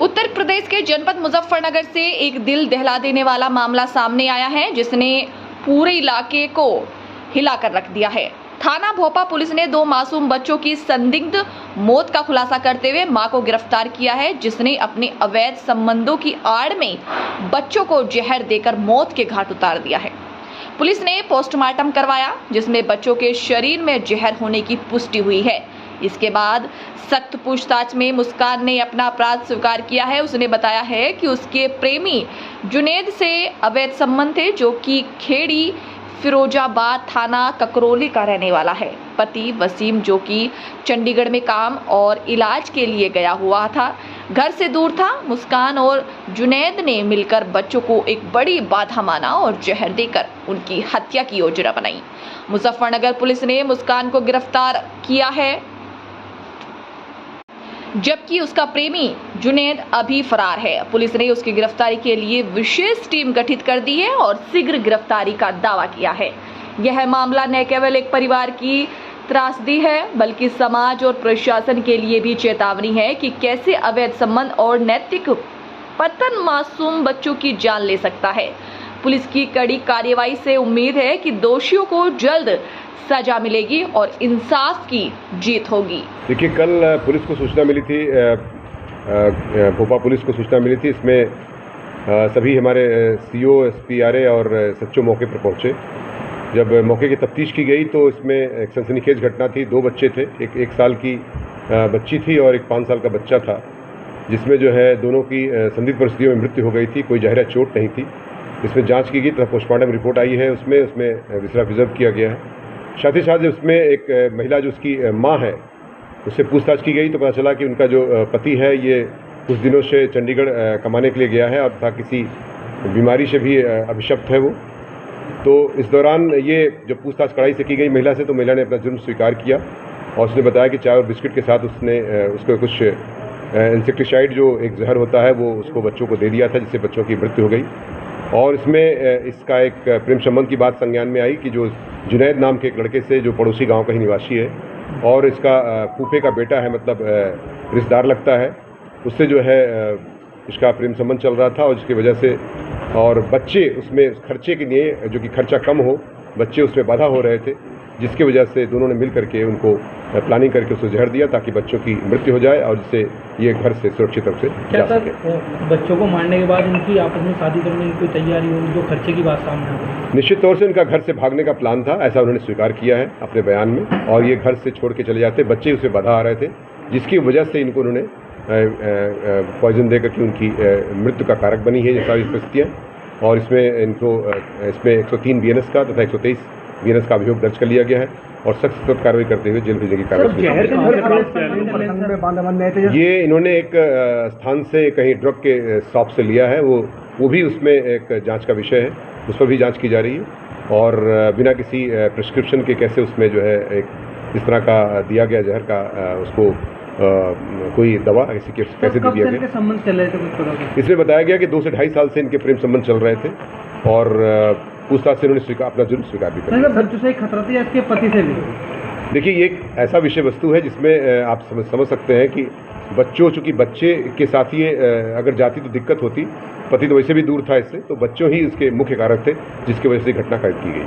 उत्तर प्रदेश के जनपद मुजफ्फरनगर से एक दिल दहला देने वाला मामला सामने आया है, जिसने पूरे इलाके को हिलाकर रख दिया है। थाना भोपा पुलिस ने 2 मासूम बच्चों की संदिग्ध मौत का खुलासा करते हुए मां को गिरफ्तार किया है, जिसने अपने अवैध संबंधों की आड़ में बच्चों को जहर देकर मौत के घाट उतार दिया है। पुलिस ने पोस्टमार्टम करवाया, जिसमें बच्चों के शरीर में जहर होने की पुष्टि हुई है। इसके बाद सख्त पूछताछ में मुस्कान ने अपना अपराध स्वीकार किया है। उसने बताया है कि उसके प्रेमी जुनैद से अवैध संबंध थे, जो कि खेड़ी फिरोजाबाद थाना ककरोली का रहने वाला है। पति वसीम, जो कि चंडीगढ़ में काम और इलाज के लिए गया हुआ था, घर से दूर था। मुस्कान और जुनैद ने मिलकर बच्चों को एक बड़ी बाधा माना और जहर देकर उनकी हत्या की योजना बनाई। मुजफ्फरनगर पुलिस ने मुस्कान को गिरफ्तार किया है, जबकि उसका प्रेमी जुनैद अभी फरार है। पुलिस ने उसकी गिरफ्तारी के लिए विशेष टीम गठित कर दी है और शीघ्र गिरफ्तारी का दावा किया है। यह मामला न केवल एक परिवार की त्रासदी है, बल्कि समाज और प्रशासन के लिए भी चेतावनी है कि कैसे अवैध संबंध और नैतिक पतन मासूम बच्चों की जान ले सकता है। पुलिस की कड़ी कार्रवाई से उम्मीद है कि दोषियों को जल्द सजा मिलेगी और इंसाफ की जीत होगी। देखिए, कल पुलिस को सूचना मिली थी, भोपा पुलिस को सूचना मिली थी। इसमें सभी हमारे सीओ, एसपी, आरए और सच्चो मौके पर पहुंचे। जब मौके की तफ्तीश की गई तो इसमें एक सनसनीखेज घटना थी। 2 बच्चे थे, एक साल की बच्ची थी और एक 5 साल का बच्चा था, जिसमें जो है दोनों की संदिग्ध परिस्थितियों में मृत्यु हो गई थी। कोई जहरा चोट नहीं थी। इसमें जांच की गई तथा पोस्टमार्टम रिपोर्ट आई है। उसमें विसरा प्रिजर्व किया गया है। साथ ही साथ उसमें एक महिला जो उसकी माँ है, उससे पूछताछ की गई तो पता चला कि उनका जो पति है, ये कुछ दिनों से चंडीगढ़ कमाने के लिए गया है और तथा किसी बीमारी से भी अभिशप्त है वो। तो इस दौरान ये जब पूछताछ कड़ाई से की गई महिला से, तो महिला ने अपना जुर्म स्वीकार किया और उसने बताया कि चाय और बिस्किट के साथ उसने उसको कुछ इंसेक्टिसाइड जो एक जहर होता है वो उसको बच्चों को दे दिया था, जिससे बच्चों की मृत्यु हो गई। और इसमें इसका एक प्रेम संबंध की बात संज्ञान में आई कि जो जुनैद नाम के एक लड़के से, जो पड़ोसी गांव का ही निवासी है और इसका फूफे का बेटा है, मतलब रिश्तेदार लगता है, उससे जो है इसका प्रेम संबंध चल रहा था। और जिसकी वजह से और बच्चे उसमें खर्चे के लिए, जो कि खर्चा कम हो, बच्चे उसमें बाधा हो रहे थे, जिसकी वजह से दोनों ने मिल करके उनको प्लानिंग करके उसको जहर दिया ताकि बच्चों की मृत्यु हो जाए और जिससे ये घर से सुरक्षित रूप से जा सके। बच्चों को मारने के बाद इनकी आपस में शादी करने की कोई तैयारी होगी, जो खर्चे की बात सामने आई? निश्चित तौर से इनका घर से भागने का प्लान था, ऐसा उन्होंने स्वीकार किया है अपने बयान में। और ये घर से छोड़ के चले जाते, बच्चे उसमें बाधा आ रहे थे, जिसकी वजह से इनको उन्होंने पॉइजन देकर के उनकी मृत्यु का कारक बनी है ये सारी परिस्थितियाँ। और इसमें 103 BNS का तथा 123 BNS का अभियोग दर्ज कर लिया गया है और सख्त कार्रवाई करते हुए जेल भेजने की कार्रवाई। ये इन्होंने एक स्थान से कहीं ड्रग के शॉप से लिया है, वो भी उसमें एक जांच का विषय है, उस पर भी जांच की जा रही है। और बिना किसी प्रिस्क्रिप्शन के कैसे उसमें जो है एक इस तरह का दिया गया जहर का उसको कोई दवा कैसे दिया गया। संबंध चल रहे थे? इसमें बताया गया कि 2 से 2.5 साल से इनके प्रेम संबंध चल रहे थे और पूछताछ से इन्होंने अपना जुर्म स्वीकार भी कर लिया। बच्चों से खतरा था या इसके पति से भी? देखिए, ये एक ऐसा विषय वस्तु है जिसमें आप समझ सकते हैं कि चूँकि बच्चे के साथ ये अगर जाती तो दिक्कत होती, पति तो वैसे भी दूर था इससे, तो बच्चों ही इसके मुख्य कारक थे जिसकी वजह से घटना कैद की गई।